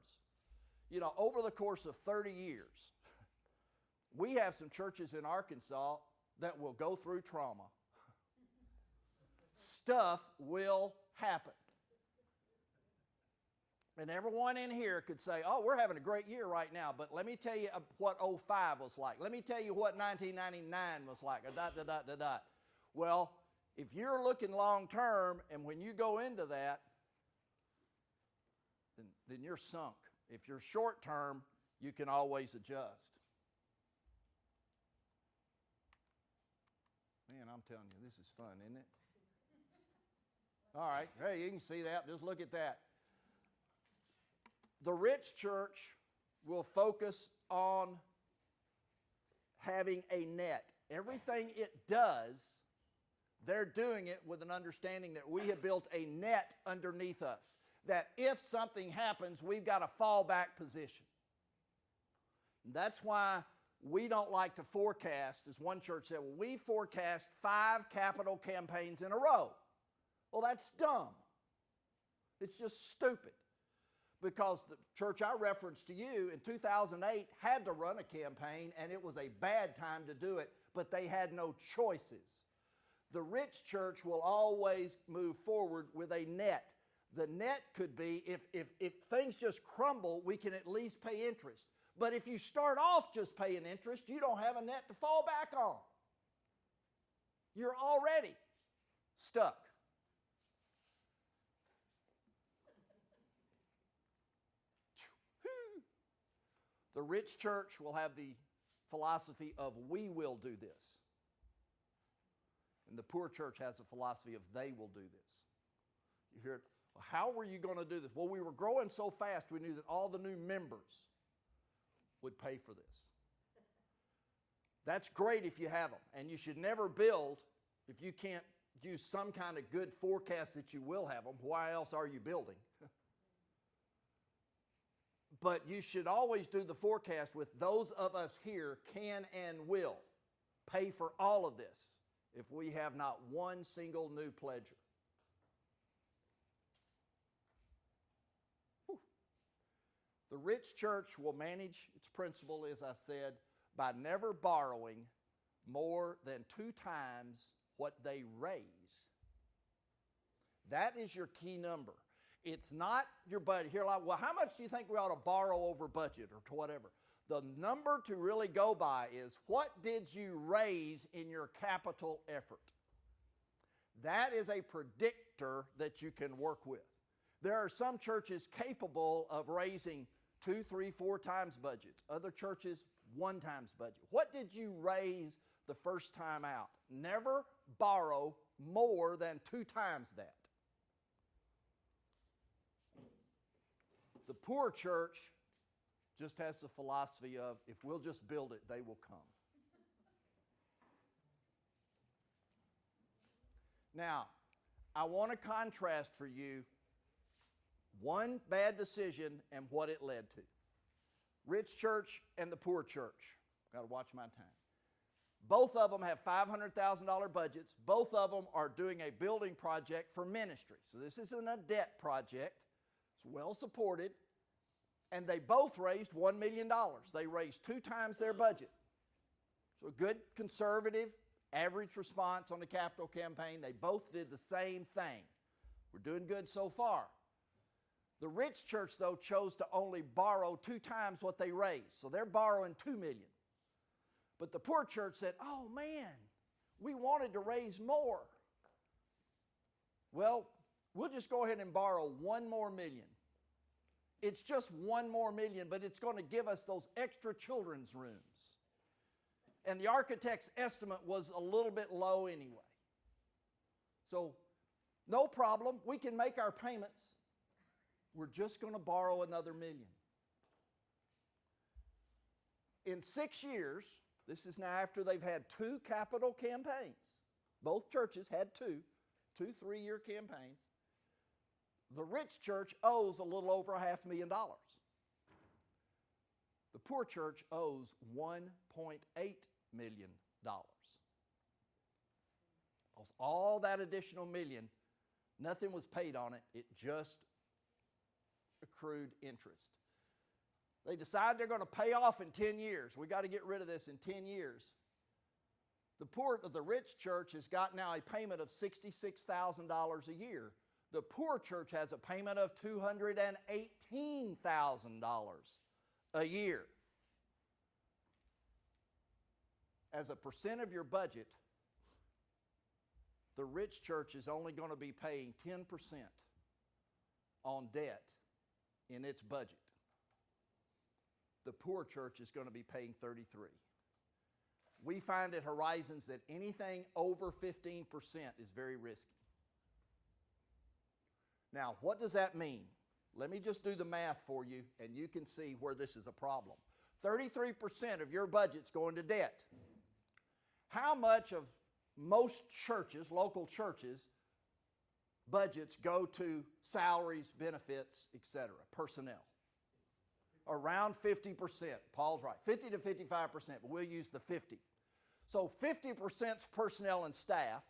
You know, over the course of 30 years, we have some churches in Arkansas that will go through trauma. Stuff will happen. And everyone in here could say, oh, we're having a great year right now, but let me tell you what 2005 was like. Let me tell you what 1999 was like. Well, if you're looking long term, and when you go into that, then you're sunk. If you're short term, you can always adjust. Man, I'm telling you, this is fun, isn't it? All right, hey, you can see that. Just look at that. The rich church will focus on having a net. Everything it does, they're doing it with an understanding that we have built a net underneath us, that if something happens, we've got a fallback position. That's why we don't like to forecast, as one church said, well, we forecast 5 capital campaigns in a row. Well, that's dumb. It's just stupid. Because the church I referenced to you in 2008 had to run a campaign, and it was a bad time to do it, but they had no choices. The rich church will always move forward with a net. The net could be, if things just crumble, we can at least pay interest. But if you start off just paying interest, you don't have a net to fall back on. You're already stuck. The rich church will have the philosophy of we will do this. And the poor church has a philosophy of they will do this. You hear it? Well, how were you going to do this? Well, we were growing so fast we knew that all the new members would pay for this. That's great if you have them. And you should never build if you can't use some kind of good forecast that you will have them. Why else are you building? But you should always do the forecast with those of us here can and will pay for all of this if we have not one single new pledger. Whew. The rich church will manage its principal, as I said, by never borrowing more than 2 times what they raise. That is your key number. It's not your budget. Here, like, well, how much do you think we ought to borrow over budget or to whatever? The number to really go by is what did you raise in your capital effort? That is a predictor that you can work with. There are some churches capable of raising 2, 3, 4 times budgets. Other churches, 1 times budget. What did you raise the first time out? Never borrow more than 2 times that. The poor church just has the philosophy of if we'll just build it, they will come. Now, I want to contrast for you one bad decision and what it led to. Rich church and the poor church. Got to watch my time. Both of them have $500,000 budgets. Both of them are doing a building project for ministry. So this isn't a debt project. It's well supported. And they both raised $1 million. They raised 2 times their budget. So a good conservative, average response on the capital campaign. They both did the same thing. We're doing good so far. The rich church, though, chose to only borrow 2 times what they raised. So they're borrowing $2 million. But the poor church said, oh man, we wanted to raise more. Well, we'll just go ahead and borrow $1 more million. It's just $1 more million, but it's going to give us those extra children's rooms. And the architect's estimate was a little bit low anyway. So, no problem. We can make our payments. We're just going to borrow another $1 million. In 6 years, this is now after they've had 2 capital campaigns. Both churches had 2 3-year campaigns. The rich church owes a little over $500,000. The poor church owes $1.8 million. All that additional million, nothing was paid on it. It just accrued interest. They decide they're going to pay off in 10 years. We got to get rid of this in 10 years. The rich church has got now a payment of $66,000 a year. The poor church has a payment of $218,000 a year. As a percent of your budget, the rich church is only going to be paying 10% on debt in its budget. The poor church is going to be paying 33%. We find at Horizons that anything over 15% is very risky. Now, what does that mean? Let me just do the math for you, and you can see where this is a problem. 33% of your budget's going to debt. How much of most churches, local churches, budgets go to salaries, benefits, etc., personnel? Around 50%. Paul's right. 50 to 55%, but we'll use the 50. So 50% is personnel and staff.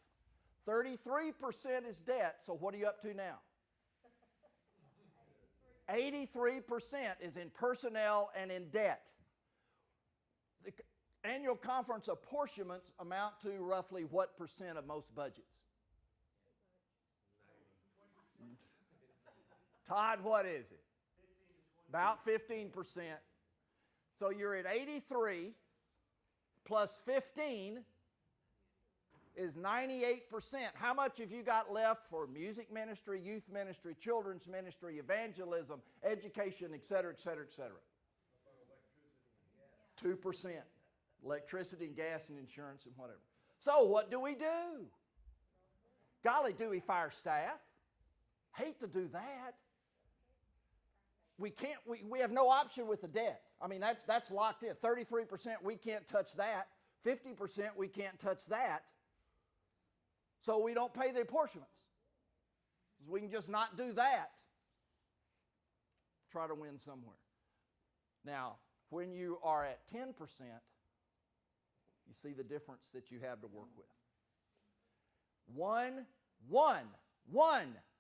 33% is debt. So what are you up to now? 83% is in personnel and in debt. The annual conference apportionments amount to roughly what percent of most budgets? Todd, what is it? About 15%. So you're at 83 plus 15 is 98%. How much have you got left for music ministry, youth ministry, children's ministry, evangelism, education, etc., etc., etc.? 2%. electricity and gas and insurance and whatever. So what do? Golly, do we fire staff? Hate to do that. We can't. We have no option with the debt. I mean, that's locked in. 33%, we can't touch that. 50%, we can't touch that. So we don't pay the apportionments. We can just not do that. Try to win somewhere. Now, when you are at 10%, you see the difference that you have to work with. One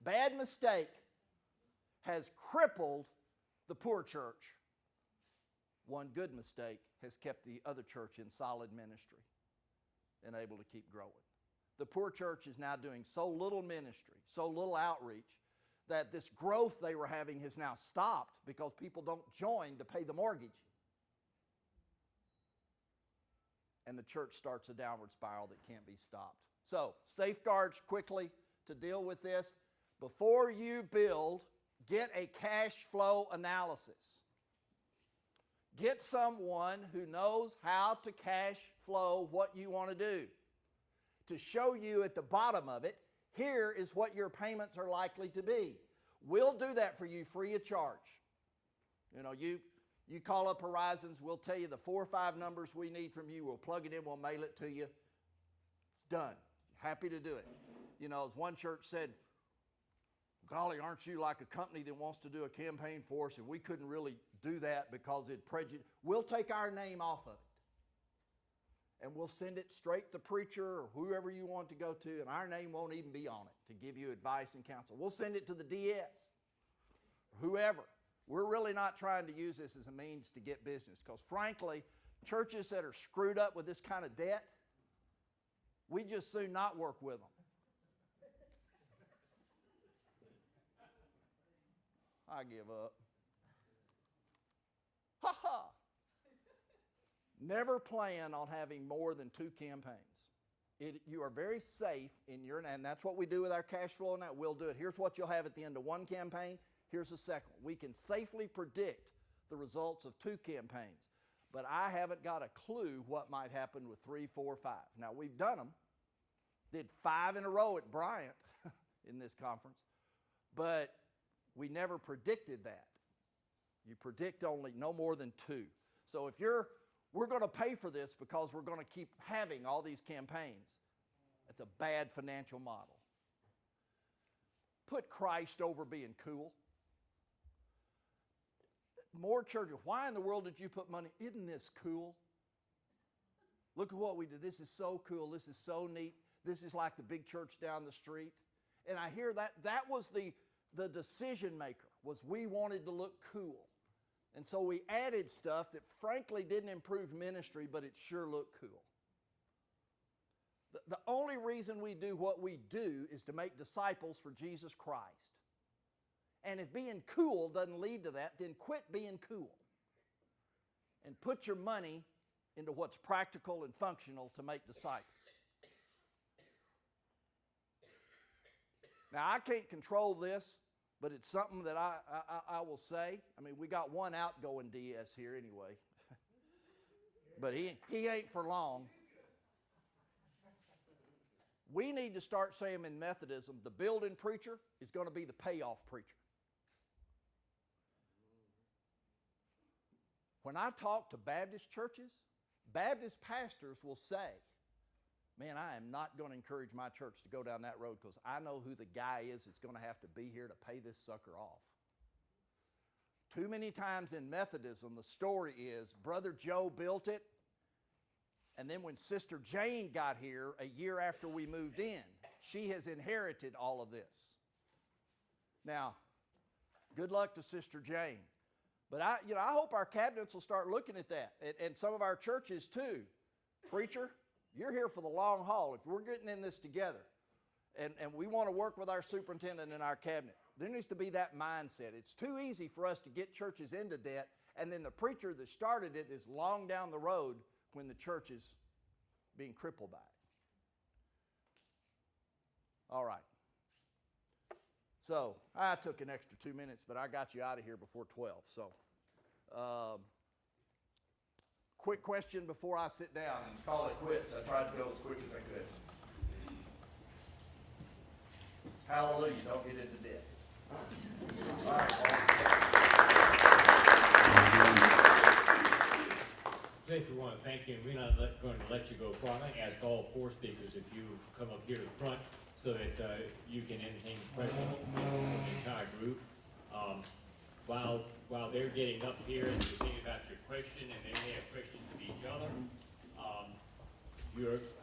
bad mistake has crippled the poor church. One good mistake has kept the other church in solid ministry and able to keep growing. The poor church is now doing so little ministry, so little outreach, that this growth they were having has now stopped because people don't join to pay the mortgage. And the church starts a downward spiral that can't be stopped. So, safeguards quickly to deal with this. Before you build, get a cash flow analysis. Get someone who knows how to cash flow what you want to do, to show you at the bottom of it, here is what your payments are likely to be. We'll do that for you free of charge. You know, you call up Horizons, we'll tell you the 4 or 5 numbers we need from you, we'll plug it in, we'll mail it to you. It's done. Happy to do it. You know, as one church said, golly, aren't you like a company that wants to do a campaign for us, and we couldn't really do that because it prejudice. We'll take our name off of it, and we'll send it straight to the preacher or whoever you want to go to, and our name won't even be on it to give you advice and counsel. We'll send it to the DS, whoever. We're really not trying to use this as a means to get business, because frankly, churches that are screwed up with this kind of debt, we just soon not work with them. I give up. Ha ha! Never plan on having more than 2 campaigns. You are very safe in your, and that's what we do with our cash flow now. We'll do it. Here's what you'll have at the end of 1 campaign. Here's the second one. We can safely predict the results of 2 campaigns, but I haven't got a clue what might happen with 3, 4, 5. Now, we've done them. Did 5 in a row at Bryant in this conference, but we never predicted that. You predict only no more than 2. So if we're going to pay for this because we're going to keep having all these campaigns, that's a bad financial model. Put Christ over being cool. More churches. Why in the world did you put money? Isn't this cool? Look at what we did. This is so cool. This is so neat. This is like the big church down the street. And I hear that was the decision maker, was we wanted to look cool. And so we added stuff that frankly didn't improve ministry, but it sure looked cool. The only reason we do what we do is to make disciples for Jesus Christ. And if being cool doesn't lead to that, then quit being cool. And put your money into what's practical and functional to make disciples. Now, I can't control this, but it's something that I will say. I mean, we got one outgoing DS here anyway. But he ain't for long. We need to start saying in Methodism, the building preacher is going to be the payoff preacher. When I talk to Baptist churches, Baptist pastors will say, man, I am not going to encourage my church to go down that road because I know who the guy is that's going to have to be here to pay this sucker off. Too many times in Methodism, the story is Brother Joe built it, and then when Sister Jane got here a year after we moved in, she has inherited all of this. Now, good luck to Sister Jane. But I hope our cabinets will start looking at that, and some of our churches too. Preacher, you're here for the long haul. If we're getting in this together, and we want to work with our superintendent and our cabinet, there needs to be that mindset. It's too easy for us to get churches into debt, and then the preacher that started it is long down the road when the church is being crippled by it. All right. So I took an extra 2 minutes, but I got you out of here before 12. So quick question before I sit down and call it quits. I tried to go as quick as I could. Hallelujah, don't get into debt. All right. Cliff, we want to thank you, and we're not going to let you go far. I'm going to ask all four speakers if you come up here to the front so that you can entertain questions from the entire group. While they're getting up here and you're thinking about your question, and they may have questions of each other,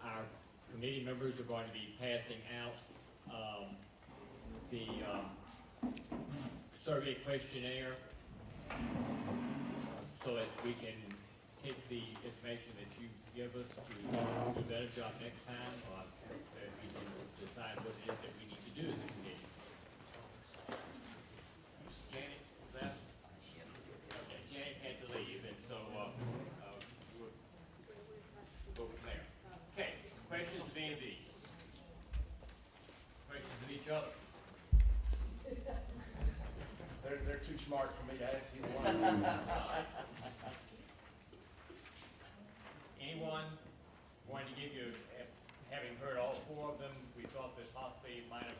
our committee members are going to be passing out the survey questionnaire so that we can take the information that you give us to do a better job next time, that we can decide what it is that we need to do as a committee. Janet, is that? Okay, Janet had to leave, and so we'll go from there. Okay, questions of any of these? Questions of each other? They're too smart for me to ask you one. Anyone going to give you, having heard all four of them, we thought that possibly it might have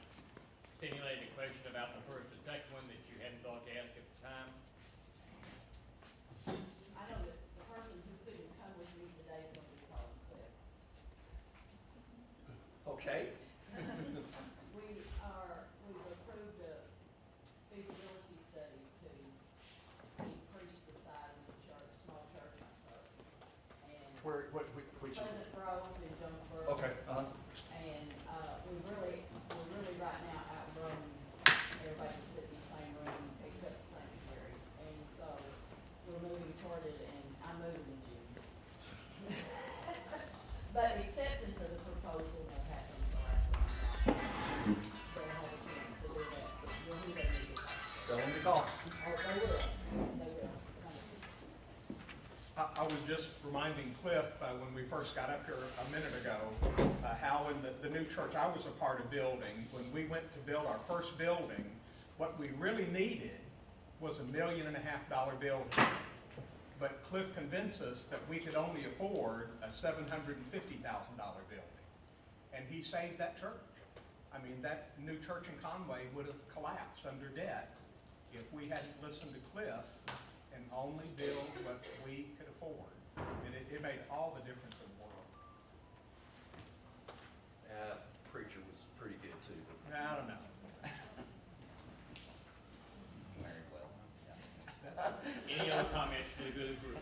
stimulated a question about the first or second one that you hadn't thought to ask at the time? I know that the person who couldn't come with me today is going to be called Cliff. Okay. We've approved a feasibility study to increase the size of the church, small church I'm serving. And Which is? Pleasant Grove in Jonesboro. Okay. And, we're really right now outgrowing everybody that's sitting in the same room except the sanctuary. And so we're moving toward it, and I'm moving in June. But acceptance of the proposal will happen the last of the month. They'll have a chance to do that, but you'll hear that meeting. Tell them to call. Oh, they will. They will. I was just reminding Cliff, when we first got up here a minute ago, how in the new church I was a part of building, when we went to build our first building, what we really needed was $1.5 million building. But Cliff convinced us that we could only afford a $750,000 building. And he saved that church. I mean, that new church in Conway would have collapsed under debt if we hadn't listened to Cliff and only build what we could afford. And it made all the difference in the world. Preacher was pretty good too. But I don't know. very well. Any other comments for the good of the group?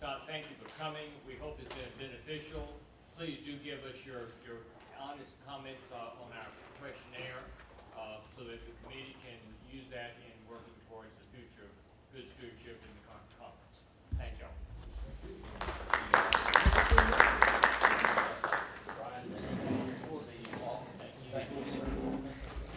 Todd, thank you for coming. We hope it's been beneficial. Please do give us your honest comments on our questionnaire so that the committee can use that in working towards the future of